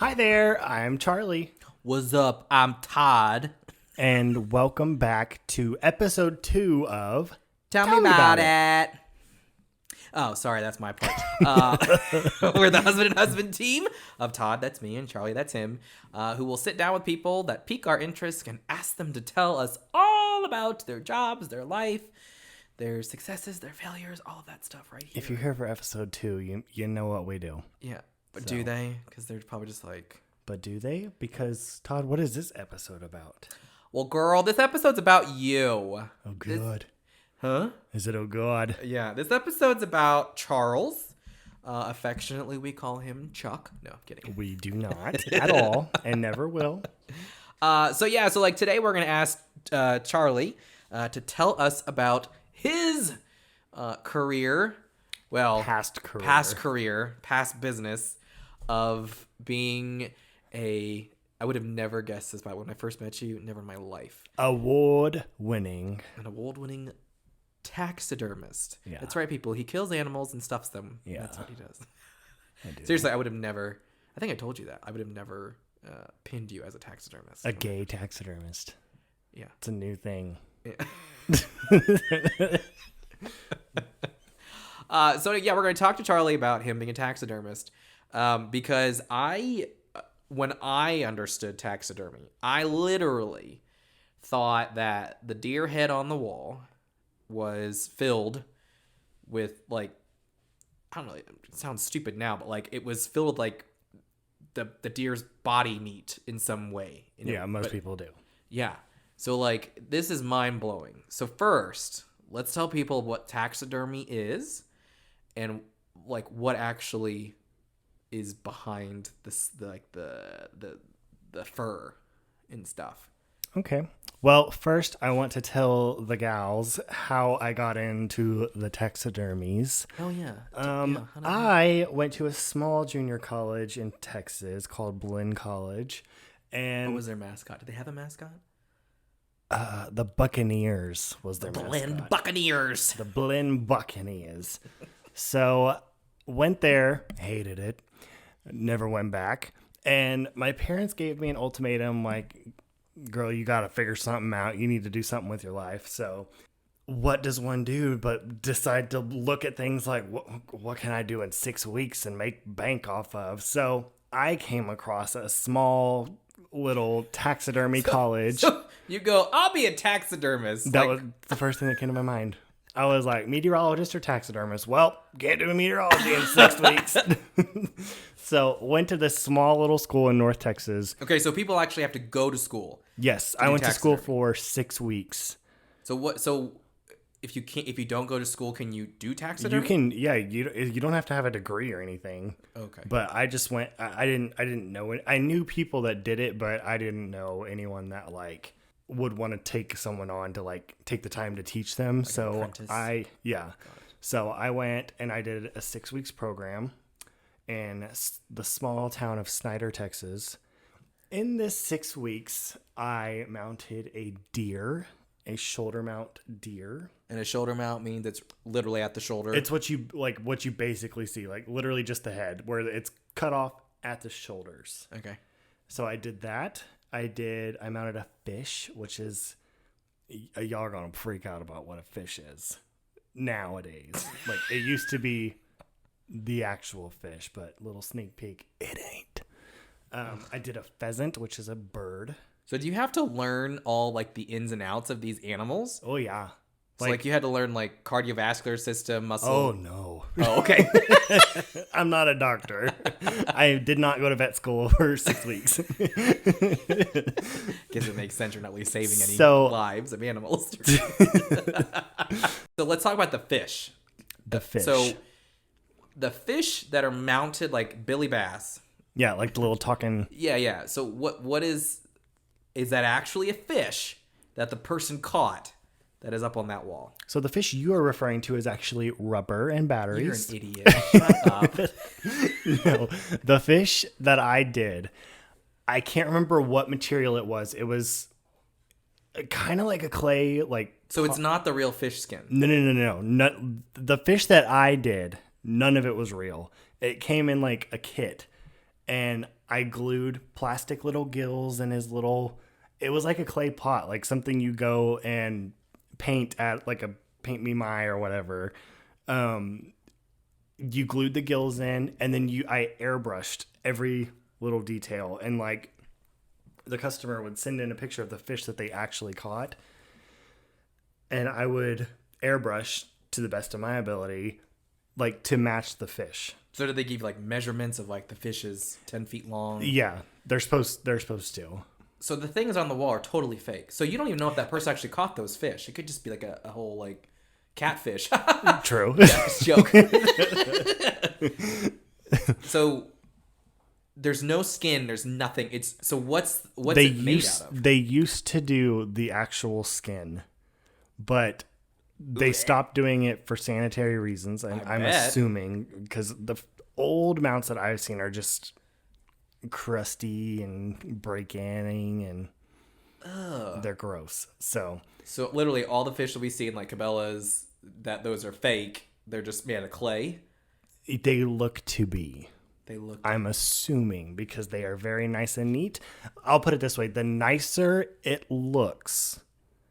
Hi there, I'm Charlie. What's up? I'm Todd. And welcome back to episode 2 of Tell Me About It. Oh, sorry, that's my part. We're the husband and husband team of Todd, that's me, and Charlie, that's him, who will sit down with people that pique our interest and ask them to tell us all about their jobs, their life, their successes, their failures, all of that stuff right here. If you're here for episode 2, you know what we do. Yeah, but do they? Because they're probably just like... But do they? Because, Todd, what is this episode about? Well, girl, this episode's about you. Oh, God. Huh? Is it oh, God? Yeah, this episode's about Charles. Affectionately, we call him Chuck. No, I'm kidding. We do not at all and never will. So today we're going to ask Charlie to tell us about his career. Well, Past career. past business of being I would have never guessed this by when I first met you, never in my life. Award-winning. An award-winning taxidermist. Yeah. That's right, people. He kills animals and stuffs them. Yeah. That's what he does. I do. Seriously, I would have never... I think I told you that. I would have never pinned you as a taxidermist. A gay taxidermist. Yeah. It's a new thing. Yeah. We're going to talk to Charlie about him being a taxidermist because when I understood taxidermy, I literally thought that the deer head on the wall was filled with, like, I don't know, it sounds stupid now, but, like, it was filled with, like, the deer's body meat in some way. Most people do. Yeah. So, like, this is mind-blowing. So first, let's tell people what taxidermy is and, like, what actually is behind this, the fur and stuff. Okay. Well, first, I want to tell the gals how I got into the taxidermies. Oh, yeah. I went to a small junior college in Texas called Blinn College. And what was their mascot? Did they have a mascot? The Buccaneers was their mascot. Blinn Buccaneers. The Blinn Buccaneers. So, went there, hated it, never went back. And my parents gave me an ultimatum, like, girl, you got to figure something out. You need to do something with your life. So what does one do but decide to look at things like, what can I do in 6 weeks and make bank off of? So I came across a small little taxidermy college. So you go, I'll be a taxidermist. That was the first thing that came to my mind. I was like, meteorologist or taxidermist? Well, can't do meteorology in 6 weeks. So went to this small little school in North Texas. Okay, so people actually have to go to school. Yes, I went to school for 6 weeks. So what? So if you don't go to school, can you do taxidermy? You can, yeah. You don't have to have a degree or anything. Okay. But I just went. I didn't know it. I knew people that did it, but I didn't know anyone that like would want to take someone on to like take the time to teach them. Like so So I went and I did a 6 weeks program in the small town of Snyder, Texas. In this 6 weeks, I mounted a deer, a shoulder mount deer. And a shoulder mount means it's literally at the shoulder. It's what you basically see, like literally just the head, where it's cut off at the shoulders. Okay. So I did that. I mounted a fish, which is, y'all are going to freak out about what a fish is nowadays. Like, it used to be the actual fish, but little sneak peek, it ain't. I did a pheasant, which is a bird. So do you have to learn all, like, the ins and outs of these animals? Oh, yeah. So, like you had to learn, like, cardiovascular system, muscle... Oh, no. Oh, okay. I'm not a doctor. I did not go to vet school for 6 weeks. Guess it makes sense you're not really saving any lives of animals. So let's talk about the fish. The fish. So the fish that are mounted like Billy Bass. Yeah, like the little talking... Yeah. So what is that actually a fish that the person caught that is up on that wall? So the fish you are referring to is actually rubber and batteries. You're an idiot. Shut up. No, the fish that I did, I can't remember what material it was. It was kind of like a clay, like... So it's not the real fish skin? No. The fish that I did, none of it was real. It came in like a kit. And I glued plastic little gills in his little, it was like a clay pot, like something you go and paint at like a Paint Me My or whatever. You glued the gills in, and then I airbrushed every little detail, and like the customer would send in a picture of the fish that they actually caught, and I would airbrush to the best of my ability, like to match the fish. So did they give like measurements of like the fish is 10 feet long? Yeah, they're supposed to. So the things on the wall are totally fake. So you don't even know if that person actually caught those fish. It could just be like a whole like catfish. True. Joke. So there's no skin. There's nothing. It's so what's it made out of? They used to do the actual skin, but they stopped doing it for sanitary reasons. I'm assuming because the old mounts that I've seen are just crusty and break-inning and they're gross. So literally all the fish that we see in like Cabela's, those are fake. They're just made of clay. They look to be. I'm be. assuming because they are very nice and neat. I'll put it this way: the nicer it looks,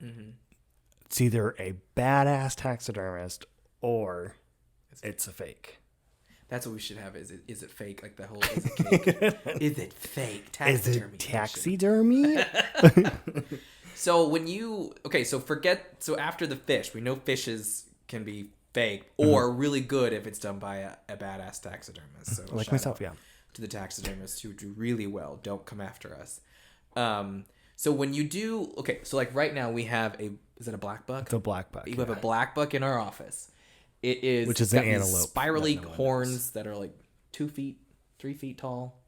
it's either a badass taxidermist or it's a fake. That's what we should have. Is it fake? Like the whole is it cake? Is it fake taxidermy? Is it taxidermy? So so after the fish, we know fishes can be fake or really good if it's done by a badass taxidermist. So like myself, yeah. To the taxidermists who do really well, don't come after us. So when you do, so like right now we have is it a black buck? It's a black buck. We have a black buck in our office. It is, which is an antelope. Spirally horns that are like 2 feet, 3 feet tall.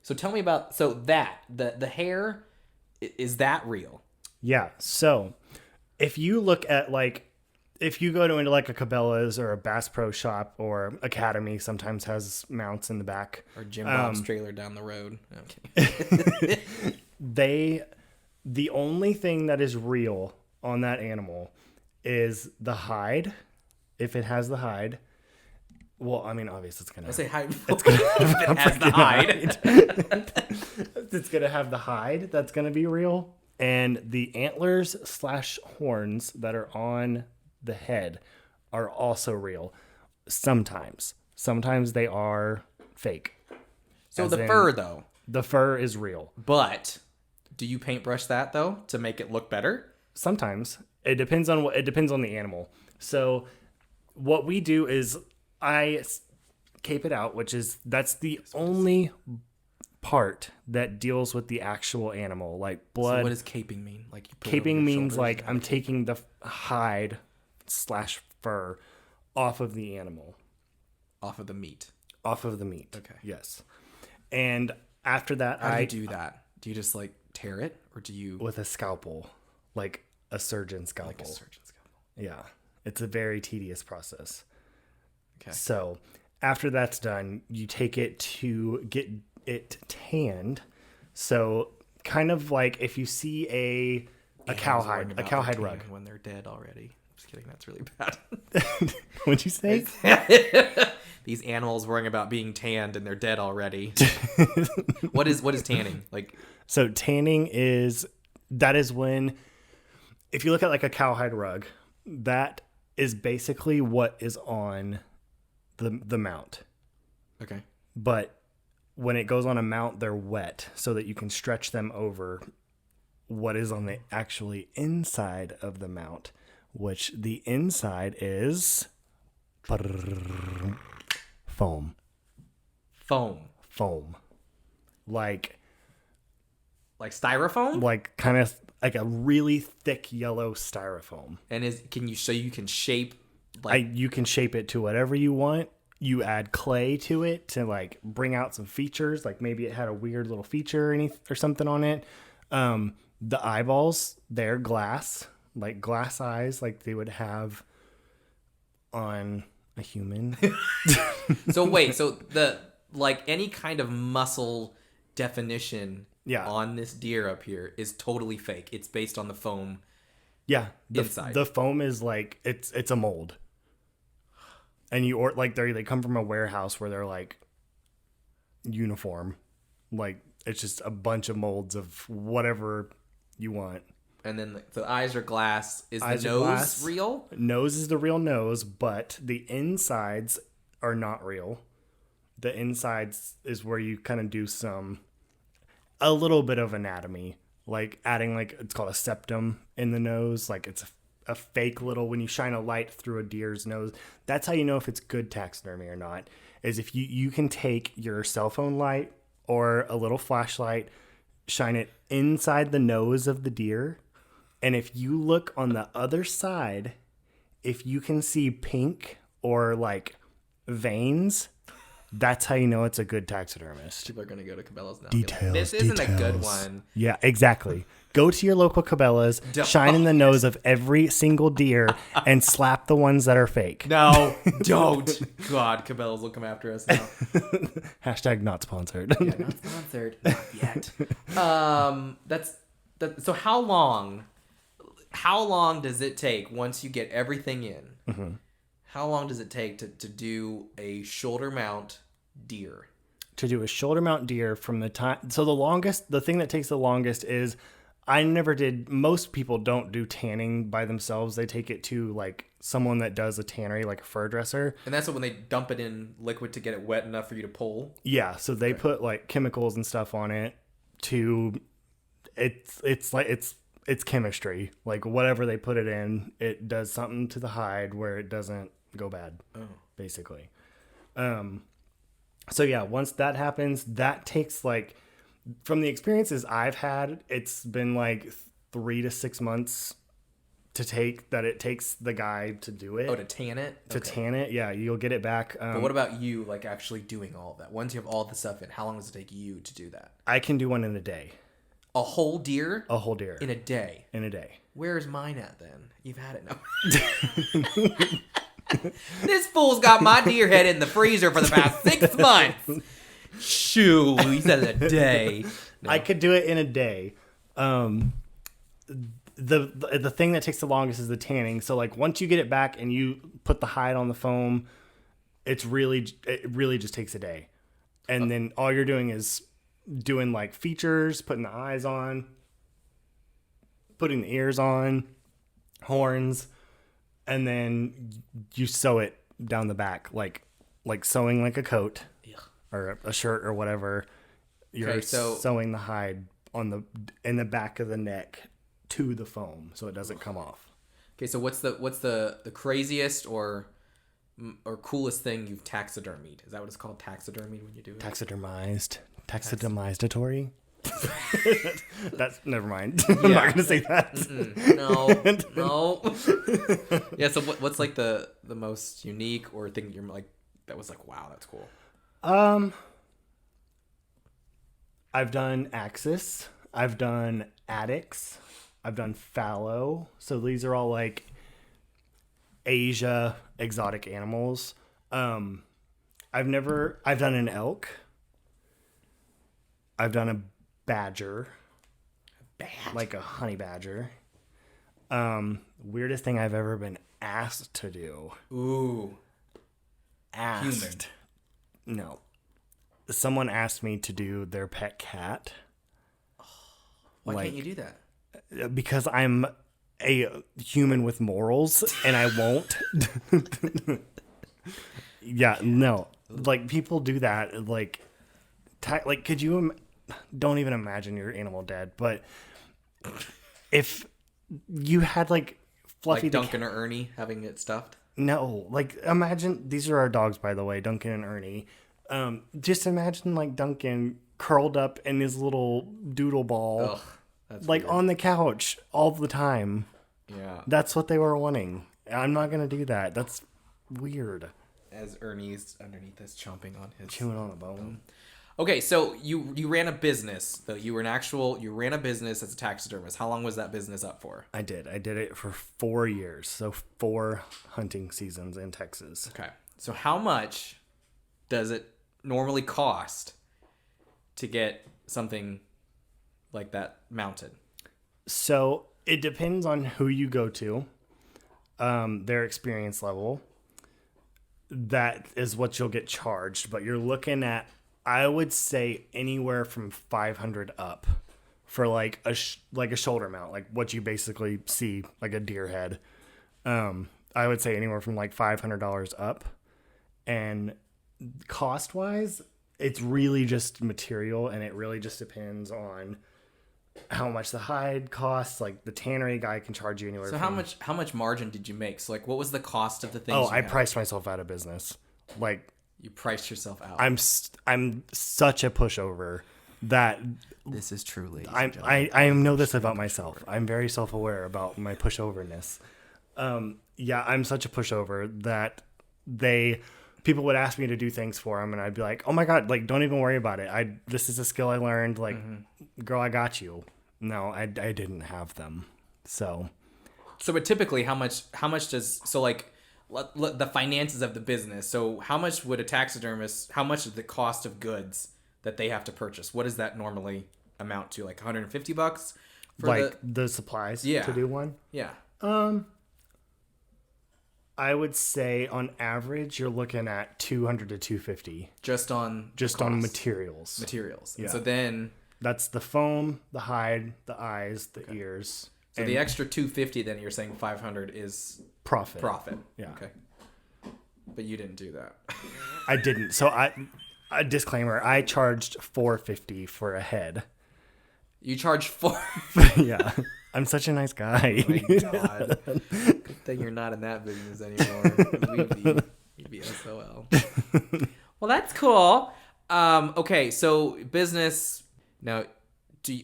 So tell me about the hair. Is that real? Yeah. So if you look at if you go into like a Cabela's or a Bass Pro Shop or Academy, sometimes has mounts in the back. Or Jim Bob's trailer down the road. Okay. The only thing that is real on that animal is the hide. If it has the hide, well, I mean, obviously it's gonna. I say hide. If it has the hide. It's gonna have the hide. That's gonna be real, and the antlers / horns that are on the head are also real. Sometimes they are fake. So the fur, though. The fur is real. But do you paintbrush that though to make it look better? Sometimes it depends on the animal. So what we do is I cape it out, that's the only part that deals with the actual animal, like blood. So what does caping mean? Like caping means like I'm taking the hide / fur off of the animal. Off of the meat. Off of the meat. Okay. Yes. And after that, how do you do that? Do you just like tear it, or do you with a scalpel, like a surgeon scalpel? Like a surgeon scalpel. Yeah. It's a very tedious process. Okay. So after that's done, you take it to get it tanned. So kind of like if you see a cowhide rug when they're dead already. I'm just kidding. That's really bad. What'd you say? These animals worrying about being tanned and they're dead already. What is tanning like? So tanning is when, if you look at like a cowhide rug, that is basically what is on the mount. Okay. But when it goes on a mount, they're wet so that you can stretch them over what is on the actually inside of the mount, which the inside is foam. Foam. Like styrofoam? Like kind of like a really thick yellow styrofoam. And you can shape you can shape it to whatever you want. You add clay to it to like bring out some features, like maybe it had a weird little feature or something on it. The eyeballs, they're glass, like glass eyes, like they would have on a human. So the like any kind of muscle definition on this deer up here is totally fake. It's based on the foam. Yeah, inside. The foam is like it's a mold, and they come from a warehouse where they're like uniform, Like, it's just a bunch of molds of whatever you want. And then the eyes are glass. Is Eyes the are nose glass. real? Nose is the real nose, but the insides are not real. The insides is where you kind of do a little bit of anatomy, like adding it's called a septum in the nose. Like it's a fake little, when you shine a light through a deer's nose, that's how you know if it's good taxidermy or not, is if you can take your cell phone light or a little flashlight, shine it inside the nose of the deer. And if you look on the other side, if you can see pink or like veins, that's how you know it's a good taxidermist. People are going to go to Cabela's now. Details. This isn't a good one. Yeah, exactly. Go to your local Cabela's, shine in the nose of every single deer, and slap the ones that are fake. No, don't. God, Cabela's will come after us now. Hashtag not sponsored. Yeah, not sponsored. Not yet. So how long does it take once you get everything in? Mm-hmm. How long does it take to do a shoulder mount deer? To do a shoulder mount deer from the time... So the thing that takes the longest is, I never did... Most people don't do tanning by themselves. They take it to like someone that does a tannery, like a fur dresser. And that's when they dump it in liquid to get it wet enough for you to pull? Yeah, so they put like chemicals and stuff on it to... It's chemistry. Like whatever they put it in, it does something to the hide where it doesn't go bad, basically. So yeah, once that happens, that takes from the experiences I've had, it's been 3 to 6 months it takes the guy to do it. Oh, to tan it? Tan it, yeah, you'll get it back. But what about you, actually doing all of that? Once you have all the stuff in, how long does it take you to do that? I can do one in a day. A whole deer? A whole deer. In a day? In a day. Where's mine at then? You've had it now. This fool's got my deer head in the freezer for the past 6 months. Shoo, he said a day. No. I could do it in a day. The thing that takes the longest is the tanning. So once you get it back and you put the hide on the foam, it really just takes a day. And then all you're doing is doing features, putting the eyes on, putting the ears on, horns, and then you sew it down the back like sewing a coat or a shirt or whatever. You're sewing the hide in the back of the neck to the foam so it doesn't come off. Okay, so what's the craziest or coolest thing you've taxidermied? Is that what it's called, taxidermy, when you do it? Taxidermizatory? That's never mind. I'm not gonna say that. No. Yeah. So what's the most unique or thing you're that was wow, that's cool? I've done axis. I've done addicts. I've done fallow. So these are all Asia exotic animals. I've done an elk. I've done a badger. Like a honey badger. Weirdest thing I've ever been asked to do. Ooh. Asked. Human. No. Someone asked me to do their pet cat. Why can't you do that? Because I'm a human with morals and I won't. Yeah, no. People do that. Could you... Don't even imagine your animal dead, but if you had Fluffy Duncan or Ernie having it stuffed? No, imagine, these are our dogs, by the way, Duncan and Ernie. Just imagine Duncan curled up in his little doodle ball, ugh, that's weird. On the couch all the time. Yeah, that's what they were wanting. I'm not gonna do that. That's weird. As Ernie's underneath us chomping on his... Chewing on a bone. Okay, so you ran a business, though. You ran a business as a taxidermist. How long was that business up for? I did it for 4 years. So 4 hunting seasons in Texas. Okay. So how much does it normally cost to get something like that mounted? So it depends on who you go to, their experience level. That is what you'll get charged, but you're looking at I would say anywhere from 500 up for like a shoulder mount, like what you basically see like a deer head. I would say anywhere from like $500 up, and cost wise, it's really just material, and it really just depends on how much the hide costs. Like the tannery guy can charge you anywhere. So how much margin did you make? So like, what was the cost of the things? Oh, I priced myself out of business. Like you priced yourself out. I'm such a pushover that this is truly. I know this about myself. I'm very self-aware about my pushoverness. Yeah, I'm such a pushover that people would ask me to do things for them, and I'd be like, "Oh my god, like don't even worry about it. This is a skill I learned. Like, girl, I got you." No, I didn't have them. So, but typically, how much does the finances of the business? So, how much would a taxidermist? How much is the cost of goods that they have to purchase? What does that normally amount to? Like $150 for like the supplies to do one? Yeah. I would say on average you're looking at $200 to $250 just on materials. Yeah. And so then that's the foam, the hide, the eyes, the ears. So the extra $250, then you're saying $500 is profit. Yeah. Okay. But you didn't do that. I didn't. So a disclaimer, I charged $450 for a head. You charge Yeah. I'm such a nice guy. Oh my god. Good thing you're not in that business anymore. You'd be SOL. Well, that's cool. Okay, so business. Now,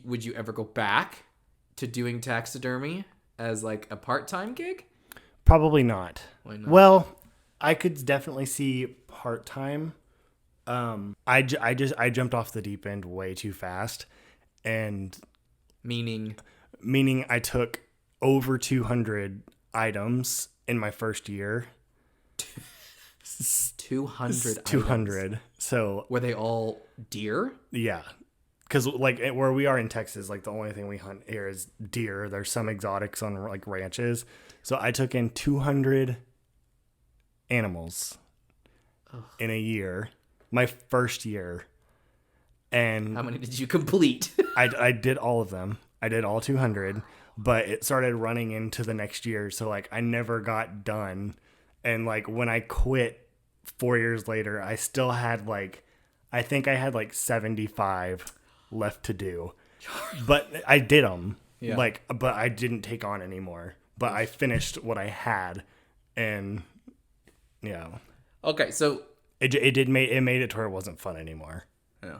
would you ever go back to doing taxidermy as like a part-time gig? Probably not. Why not? Well, I could definitely see part-time. I jumped off the deep end way too fast, and meaning I took over 200 items in my first year. 200. So were they all deer? Yeah, because like where we are in Texas, like the only thing we hunt here is deer. There's some exotics on like ranches. So I took in 200 animals in a year, my first year. And how many did you complete? I did all of them. I did all 200, but it started running into the next year. So like I never got done. And like when I quit 4 years later, I still had I think I had 75 left to do, but I did them. Yeah. But I didn't take on anymore, but I finished what I had. And yeah. Okay. So it made it to where it wasn't fun anymore. Yeah.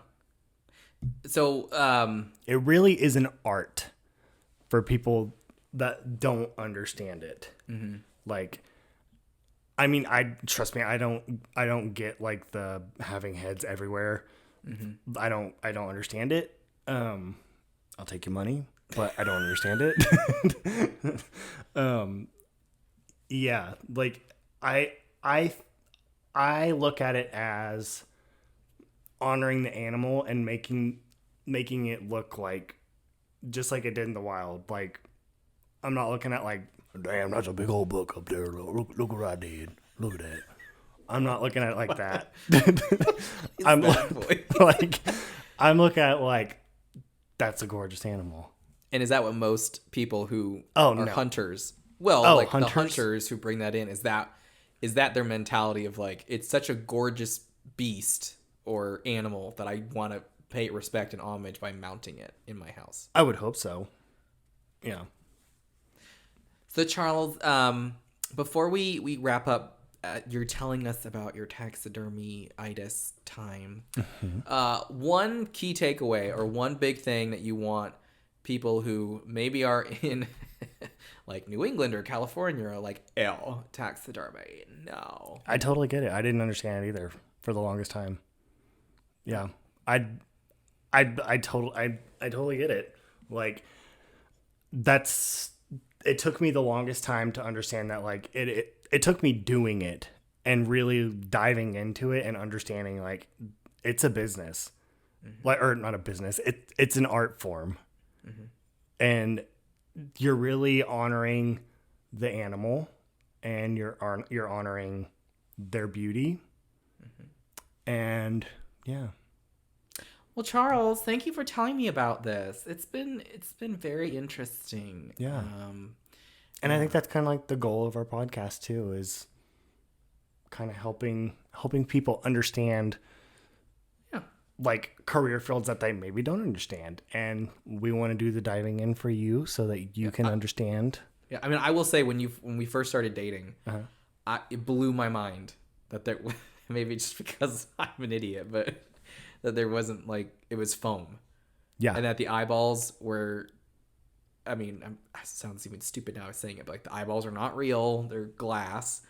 So, it really is an art for people that don't understand it. Mm-hmm. I mean, trust me, I don't get the having heads everywhere. Mm-hmm. I don't understand it. I'll take your money, but I don't understand it. Yeah, I look at it as honoring the animal and making it look just like it did in the wild. I'm not looking at damn, that's a big old buck up there. Look what I did. Look at that. I'm not looking at it like that. I'm looking at it that's a gorgeous animal. And is that what most people who hunters? Hunters? The hunters who bring that in, is that their mentality of it's such a gorgeous beast or animal that I want to pay respect and homage by mounting it in my house? I would hope so. Yeah. So Charles, before we wrap up, you're telling us about your taxidermy-itis time. Mm-hmm. One key takeaway or one big thing that you want people who maybe are in New England or California are taxidermy. No. I totally get it. I didn't understand it either for the longest time. Yeah. I totally get it. It took me the longest time to understand that it took me doing it and really diving into it and understanding it's a business. Mm-hmm. Or not a business. It's an art form. Mm-hmm. And you're really honoring the animal and you're honoring their beauty. Mm-hmm. And yeah. Well, Charles, thank you for telling me about this. It's been very interesting. Yeah. And I think that's kind of like the goal of our podcast too, is kind of helping people understand like career fields that they maybe don't understand. And we want to do the diving in for you so that you can understand. Yeah. I mean, I will say when we first started dating, it blew my mind that there, maybe just because I'm an idiot, but that there wasn't like, it was foam. Yeah. And that the eyeballs were, I mean, it sounds even stupid now saying it, but like the eyeballs are not real. They're glass.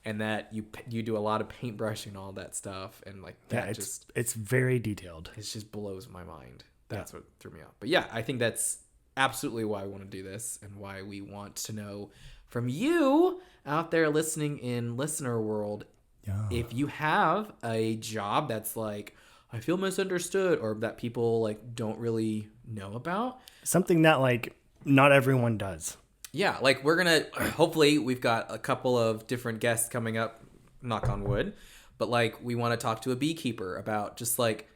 And that you do a lot of paintbrushing and all that stuff. And like that it's very detailed. It just blows my mind. That's what threw me off. But yeah, I think that's absolutely why I want to do this and why we want to know from you out there listening in listener world. Yeah. If you have a job that's like, I feel misunderstood, or that people like don't really know about. Something that like not everyone does. Yeah, like we're going to, hopefully we've got a couple of different guests coming up, knock on wood, but like we want to talk to a beekeeper about just like,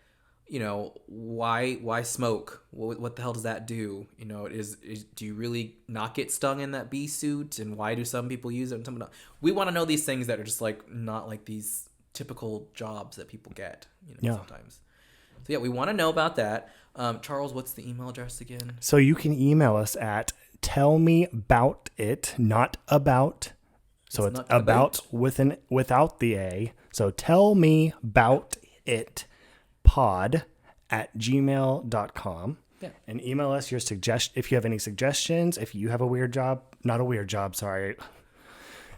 you know, why smoke? What the hell does that do? You know, do you really not get stung in that bee suit? And why do some people use it and some don't? We want to know these things that are just like not like these typical jobs that people get, you know, sometimes. So yeah, we want to know about that. Charles, what's the email address again? So you can email us at Tell Me Bout It, not about. So it's about without the A. So Tell Me Bout It pod@gmail.com. Yeah. And email us your if you have any suggestions, if you have a weird job, not a weird job, sorry.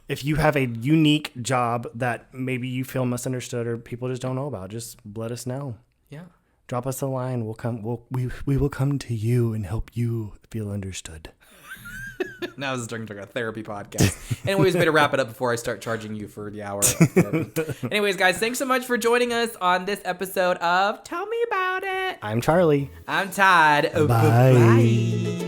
If you have a unique job that maybe you feel misunderstood or people just don't know about, just let us know. Yeah. Drop us a line. We will come to you and help you feel understood. Now this is turning into a therapy podcast. Anyways, way to wrap it up before I start charging you for the hour. Anyways, guys, thanks so much for joining us on this episode of Tell Me About It. I'm Charlie. I'm Todd. Bye. Bye.